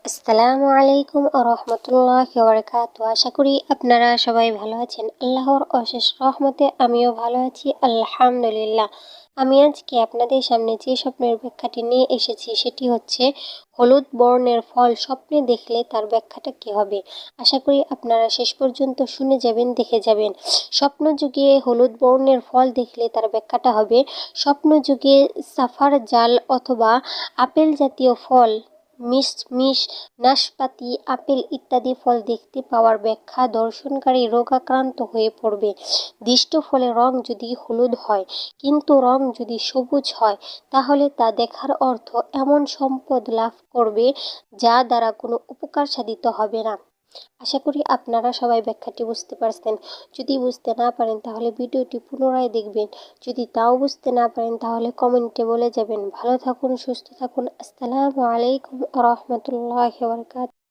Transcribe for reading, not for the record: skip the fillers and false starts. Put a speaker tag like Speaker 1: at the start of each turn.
Speaker 1: আসসালামু আলাইকুম রহমতুল্লাহি ওয়া বারাকাতুহু। আশা করি আপনারা সবাই ভালো আছেন। আল্লাহর অশেষ রহমতে আমিও ভালো আছি, আলহামদুলিল্লাহ। আমি আজকে আপনাদের সামনে যে স্বপ্নের ব্যাখ্যাটি নিয়ে এসেছি সেটি হচ্ছে হলুদ বর্ণের ফল স্বপ্নে দেখলে তার ব্যাখ্যাটা কী হবে। আশা করি আপনারা শেষ পর্যন্ত শুনে যাবেন, দেখে যাবেন। স্বপ্নযুগে হলুদ বর্ণের ফল দেখলে তার ব্যাখ্যাটা হবে স্বপ্নযুগে সাফার জাল অথবা আপেল জাতীয় ফল, মিশমিশ, নাশপাতি, আপেল ইত্যাদি ফল দেখতে পাওয়ার ব্যাখ্যা দর্শনকারী রোগাক্রান্ত হয়ে পড়বে। দৃষ্ট ফলের রং যদি হলুদ হয় কিন্তু রং যদি সবুজ হয় তাহলে তা দেখার অর্থ এমন সম্পদ লাভ করবে যা দ্বারা কোনো উপকার সাধিত হবে না। আশা করি আপনারা সবাই ব্যাখ্যাটি বুঝতে পারছেন। যদি বুঝতে না পারেন তাহলে ভিডিওটি পুনরায় দেখবেন। যদি তাও বুঝতে না পারেন তাহলে কমেন্টে বলে যাবেন। ভালো থাকুন, সুস্থ থাকুন। আসসালামু আলাইকুম রহমতুল্লাহি ওয়া বারাকাতুহু।